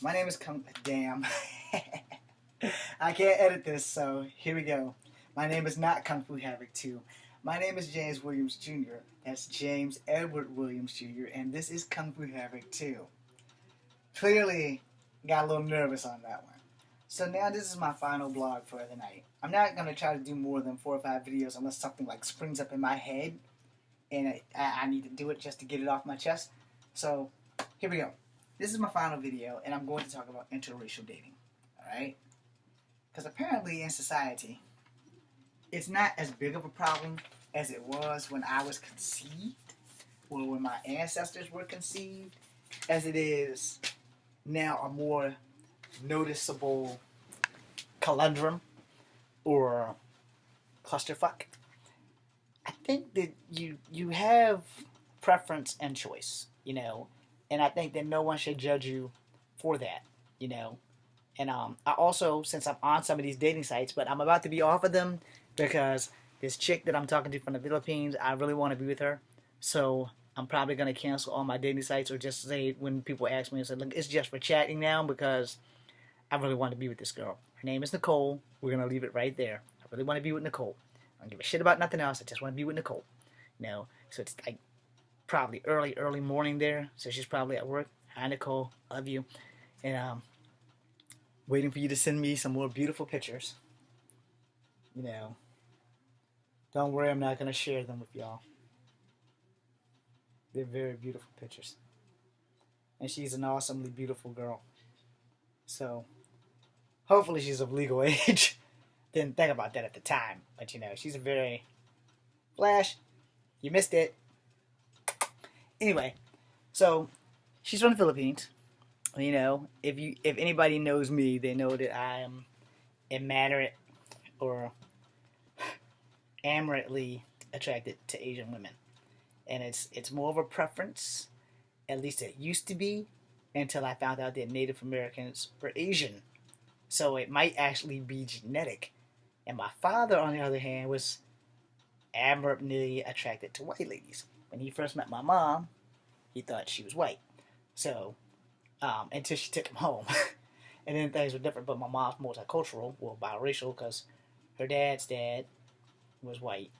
My name is Damn. I can't edit this, so here we go. My name is not Kung Fu Havoc 2. My name is James Williams Jr. That's James Edward Williams Jr. And this is Kung Fu Havoc 2. Clearly, got a little nervous on that one. So now this is my final blog for the night. I'm not going to try to do more than 4 or 5 videos unless something like springs up in my head and I need to do it just to get it off my chest. So here we go. This is my final video, and I'm going to talk about interracial dating. Alright? Because apparently in society, it's not as big of a problem as it was when I was conceived, or when my ancestors were conceived, as it is now a more noticeable conundrum or clusterfuck. I think that you have preference and choice, and I think that no one should judge you for that, And I also, since I'm on some of these dating sites, but I'm about to be off of them because this chick that I'm talking to from the Philippines, I really want to be with her. So I'm probably going to cancel all my dating sites, or just say when people ask me, I say, look, it's just for chatting now because I really want to be with this girl. Her name is Nicole. We're going to leave it right there. I really want to be with Nicole. I don't give a shit about nothing else. I just want to be with Nicole. So it's like probably early morning there. So she's probably at work. Hi, Nicole. Love you. And waiting for you to send me some more beautiful pictures. Don't worry, I'm not going to share them with y'all. They're very beautiful pictures. And she's an awesomely beautiful girl. So, hopefully she's of legal age. Didn't think about that at the time. But, she's a very... Flash, you missed it. Anyway, so, she's from the Philippines. If anybody knows me, they know that I am enamored or amorately attracted to Asian women. And it's more of a preference, at least it used to be, until I found out that Native Americans were Asian. So it might actually be genetic. And my father, on the other hand, was amorately attracted to white ladies. When he first met my mom, he thought she was white. So, until she took him home. And then things were different, but my mom's multicultural, well, biracial, because her dad's dad was white,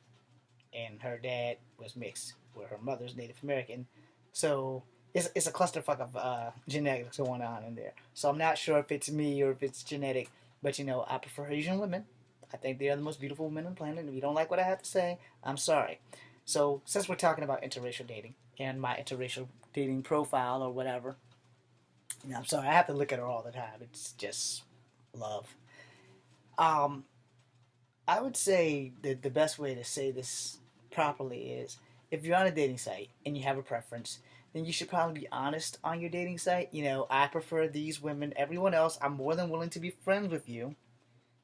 and her dad was mixed, where her mother's Native American. So it's a clusterfuck of genetics going on in there. So I'm not sure if it's me or if it's genetic, but I prefer Asian women. I think they are the most beautiful women on the planet. If you don't like what I have to say, I'm sorry. So since we're talking about interracial dating and my interracial dating profile or whatever, I'm sorry, I have to look at her all the time. It's just love. I would say that the best way to say this properly is, if you're on a dating site and you have a preference, then you should probably be honest on your dating site. I prefer these women. Everyone else, I'm more than willing to be friends with you.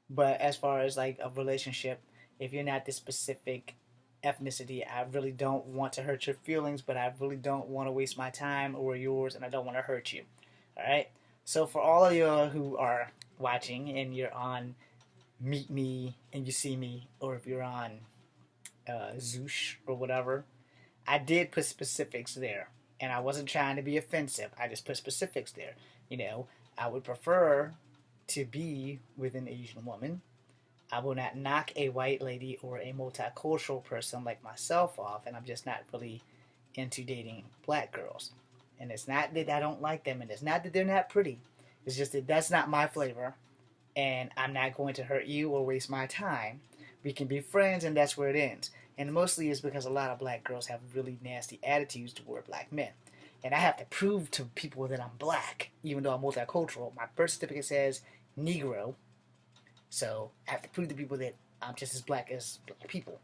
But as far as like a relationship, if you're not this specific ethnicity, I really don't want to hurt your feelings, but I really don't want to waste my time or yours, and I don't want to hurt you. Alright? So for all of you who are watching and you're on Meet Me and you see me, or if you're on Zoosh or whatever, I did put specifics there. And I wasn't trying to be offensive. I just put specifics there. I would prefer to be with an Asian woman. I will not knock a white lady or a multicultural person like myself off, and I'm just not really into dating black girls. And it's not that I don't like them, and it's not that they're not pretty. It's just that that's not my flavor, and I'm not going to hurt you or waste my time. We can be friends, and that's where it ends. And mostly it's because a lot of black girls have really nasty attitudes toward black men. And I have to prove to people that I'm black, even though I'm multicultural. My birth certificate says Negro. So I have to prove to people that I'm just as black as black people.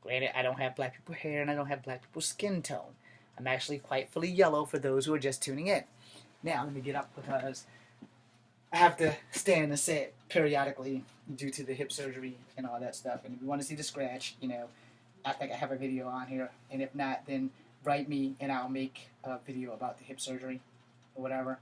Granted, I don't have black people hair and I don't have black people's skin tone. I'm actually quite fully yellow for those who are just tuning in. Now, let me get up because I have to stand and sit periodically due to the hip surgery and all that stuff. And if you want to see the scratch, I think I have a video on here. And if not, then write me and I'll make a video about the hip surgery or whatever.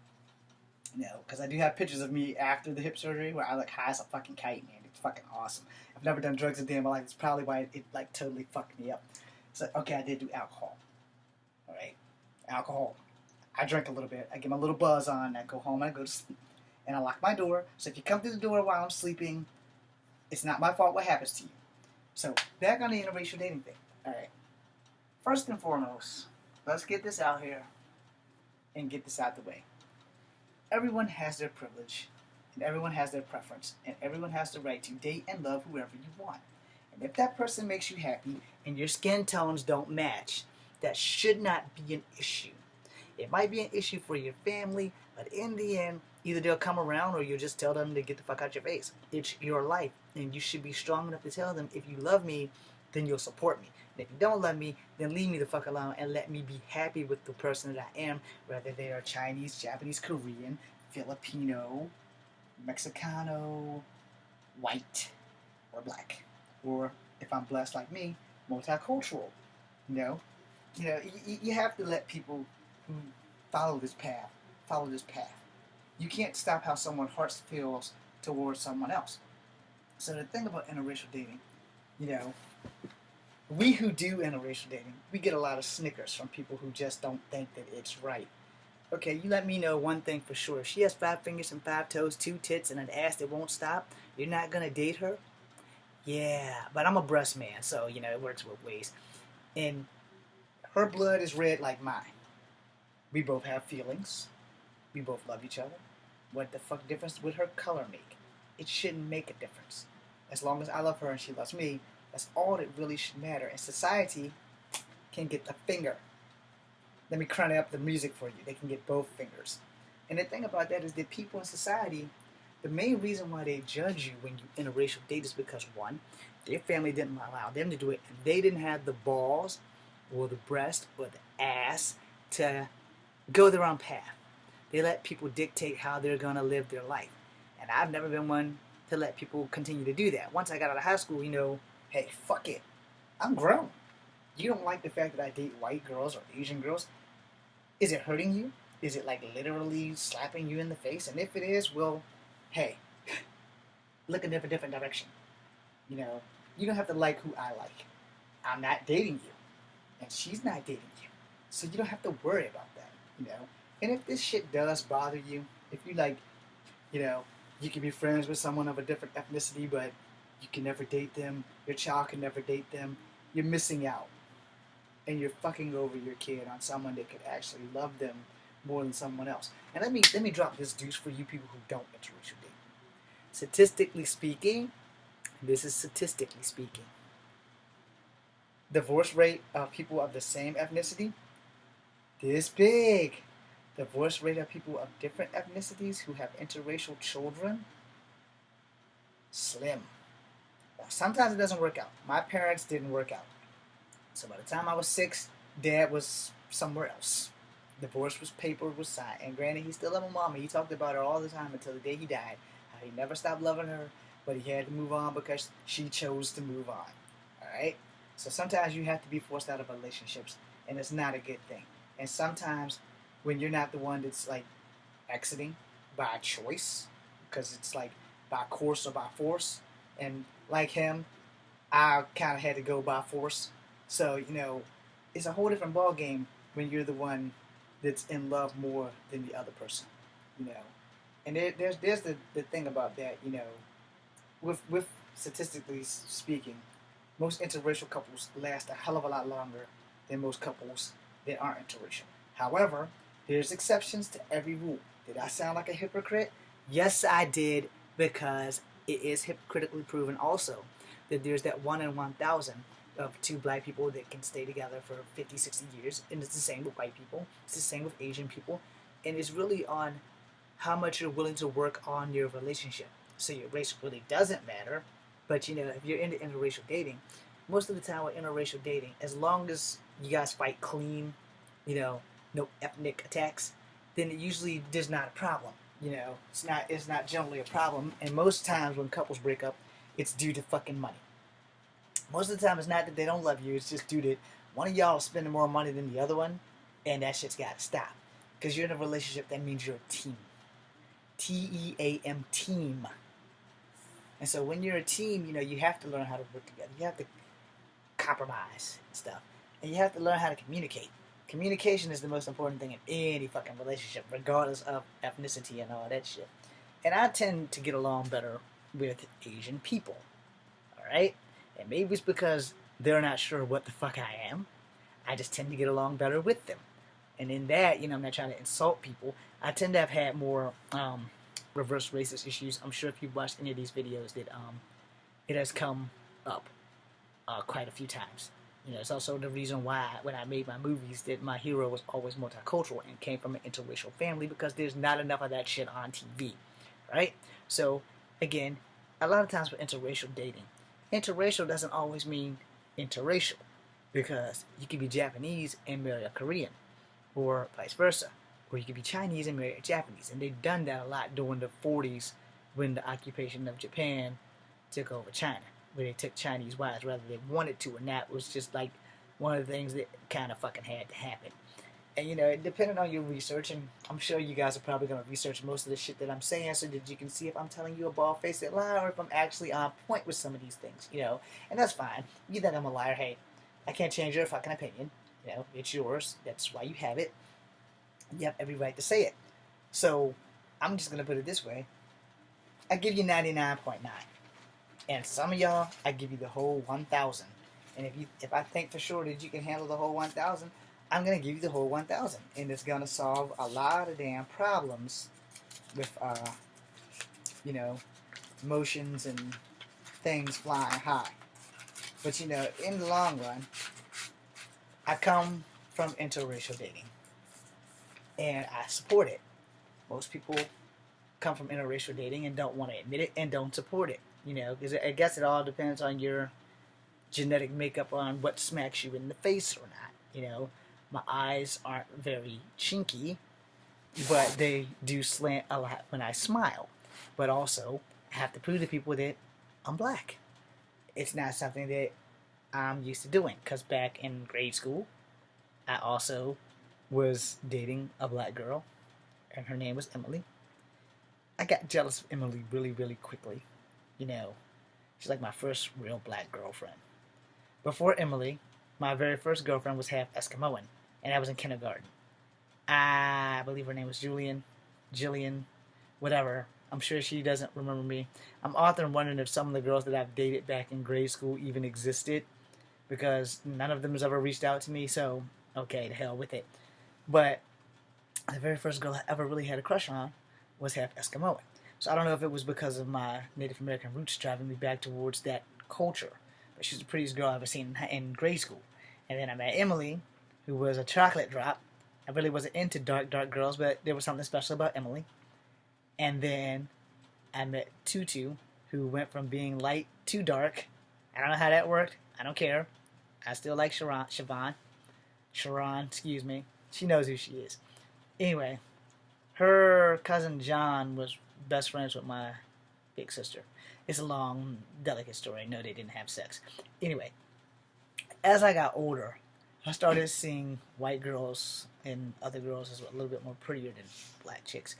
Because I do have pictures of me after the hip surgery where I look high as a fucking kite, man. It's fucking awesome. I've never done drugs a day in my life. It's probably why it like totally fucked me up. So, okay, I did do alcohol. Alright? Alcohol. I drink a little bit. I get my little buzz on. I go home and I go to sleep. And I lock my door. So if you come through the door while I'm sleeping, it's not my fault what happens to you. So back on the interracial dating thing. All right. First and foremost, let's get this out here and get this out the way. Everyone has their privilege, and everyone has their preference, and everyone has the right to date and love whoever you want. And if that person makes you happy and your skin tones don't match, that should not be an issue. It might be an issue for your family, but in the end, either they'll come around or you'll just tell them to get the fuck out your face. It's your life, and you should be strong enough to tell them, if you love me, then you'll support me. And if you don't love me, then leave me the fuck alone and let me be happy with the person that I am, whether they are Chinese, Japanese, Korean, Filipino, Mexicano, white, or black. Or if I'm blessed like me, multicultural. You know, you have to let people who follow this path. You can't stop how someone's heart feels towards someone else. So the thing about interracial dating, we who do interracial dating, we get a lot of snickers from people who just don't think that it's right. Okay, you let me know one thing for sure. If she has 5 fingers and 5 toes, 2 tits, and an ass that won't stop, you're not going to date her? Yeah, but I'm a breast man, so, it works both ways. And her blood is red like mine. We both have feelings. We both love each other. What the fuck difference would her color make? It shouldn't make a difference. As long as I love her and she loves me, that's all that really should matter. And society can get the finger. Let me crank up the music for you. They can get both fingers. And the thing about that is that people in society, the main reason why they judge you when you interracial date is because, one, their family didn't allow them to do it, and they didn't have the balls or the breast or the ass to go their own path. They let people dictate how they're going to live their life. And I've never been one to let people continue to do that. Once I got out of high school, hey, fuck it. I'm grown. You don't like the fact that I date white girls or Asian girls? Is it hurting you? Is it like literally slapping you in the face? And if it is, well, hey, look in a different direction. You don't have to like who I like. I'm not dating you. And she's not dating you. So you don't have to worry about that, And if this shit does bother you, if you you can be friends with someone of a different ethnicity, but you can never date them, your child can never date them, you're missing out. And you're fucking over your kid on someone that could actually love them more than someone else. And let me drop this deuce for you people who don't interracial date. Statistically speaking, this is statistically speaking, divorce rate of people of the same ethnicity, this big. Divorce rate of people of different ethnicities who have interracial children, slim. Now, sometimes it doesn't work out. My parents didn't work out. So by the time I was 6, Dad was somewhere else. Divorce was signed. And granted, he still loved my mama. He talked about her all the time until the day he died. How he never stopped loving her, but he had to move on because she chose to move on. Alright? So sometimes you have to be forced out of relationships, and it's not a good thing. And sometimes when you're not the one that's like exiting by choice, because it's like by course or by force, and like him, I kind of had to go by force. So, it's a whole different ball game when you're the one that's in love more than the other person, And there's the thing about that, with statistically speaking, most interracial couples last a hell of a lot longer than most couples that aren't interracial. However, there's exceptions to every rule. Did I sound like a hypocrite? Yes, I did, because it is hypocritically proven also that there's that 1 in 1,000 of 2 black people that can stay together for 50, 60 years, and it's the same with white people, it's the same with Asian people, and it's really on how much you're willing to work on your relationship. So your race really doesn't matter, but if you're into interracial dating, most of the time with interracial dating, as long as you guys fight clean, no ethnic attacks, then it usually is not a problem. It's not generally a problem, and most times when couples break up, it's due to fucking money. Most of the time, it's not that they don't love you, it's just due to one of y'all is spending more money than the other one, and that shit's gotta stop. Because you're in a relationship, that means you're a team. T-E-A-M, team. And so when you're a team, you have to learn how to work together. You have to compromise and stuff. And you have to learn how to communicate. Communication is the most important thing in any fucking relationship, regardless of ethnicity and all that shit. And I tend to get along better with Asian people. Alright? And maybe it's because they're not sure what the fuck I am. I just tend to get along better with them. And in that, I'm not trying to insult people. I tend to have had more reverse racist issues. I'm sure if you've watched any of these videos that it has come up quite a few times. It's also the reason why when I made my movies that my hero was always multicultural and came from an interracial family, because there's not enough of that shit on TV, right? So, again, a lot of times with interracial dating, interracial doesn't always mean interracial, because you could be Japanese and marry a Korean, or vice versa, or you could be Chinese and marry a Japanese, and they've done that a lot during the 40s when the occupation of Japan took over China, where they took Chinese wives whether they wanted to or not. Was just like one of the things that kind of fucking had to happen. And depending on your research, and I'm sure you guys are probably going to research most of the shit that I'm saying so that you can see if I'm telling you a bald-faced lie or if I'm actually on point with some of these things, and that's fine. You think I'm a liar, hey, I can't change your fucking opinion, it's yours, that's why you have it, you have every right to say it. So, I'm just going to put it this way, I give you 99.9. And some of y'all, I give you the whole 1,000. And if I think for sure that you can handle the whole 1,000, I'm gonna give you the whole 1,000, and it's gonna solve a lot of damn problems with emotions and things flying high. But in the long run, I come from interracial dating, and I support it. Most people come from interracial dating and don't want to admit it and don't support it. Because I guess it all depends on your genetic makeup on what smacks you in the face or not. My eyes aren't very chinky, but they do slant a lot when I smile. But also, I have to prove to people that I'm black. It's not something that I'm used to doing, because back in grade school, I also was dating a black girl, and her name was Emily. I got jealous of Emily really, really quickly. She's like my first real black girlfriend. Before Emily, my very first girlfriend was half Eskimoan, and I was in kindergarten. I believe her name was Jillian, whatever. I'm sure she doesn't remember me. I'm often wondering if some of the girls that I've dated back in grade school even existed, because none of them has ever reached out to me, so okay, to hell with it. But the very first girl I ever really had a crush on was half Eskimoan. So I don't know if it was because of my Native American roots driving me back towards that culture. But she's the prettiest girl I've ever seen in grade school. And then I met Emily, who was a chocolate drop. I really wasn't into dark girls, but there was something special about Emily. And then I met Tutu, who went from being light to dark. I don't know how that worked. I don't care. I still like Sharon, excuse me. She knows who she is. Anyway, her cousin John was best friends with my big sister. It's a long, delicate story. No, they didn't have sex. Anyway, as I got older, I started seeing white girls and other girls as a little bit more prettier than black chicks.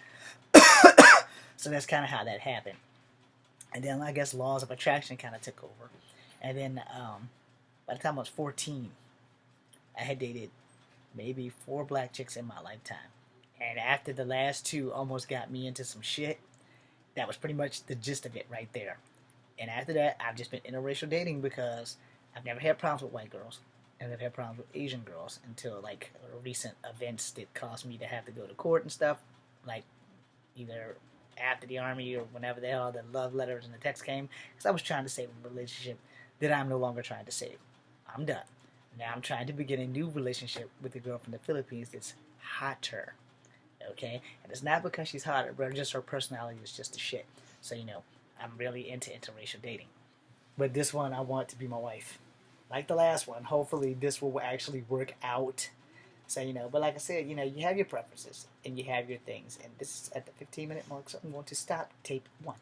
So that's kind of how that happened. And then I guess laws of attraction kind of took over. And then by the time I was 14, I had dated maybe 4 black chicks in my lifetime. And after the last 2 almost got me into some shit, that was pretty much the gist of it right there. And after that, I've just been interracial dating because I've never had problems with white girls. And I've had problems with Asian girls until, like, recent events that caused me to have to go to court and stuff. Like, either after the army or whenever the hell the love letters and the text came. Because I was trying to save a relationship that I'm no longer trying to save. I'm done. Now I'm trying to begin a new relationship with a girl from the Philippines that's hotter. Okay? And it's not because she's hotter, but just her personality is just a shit. So, I'm really into interracial dating. But this one, I want to be my wife. Like the last one, hopefully this will actually work out. So, but like I said, you have your preferences and you have your things. And this is at the 15-minute mark, so I'm going to stop tape 1.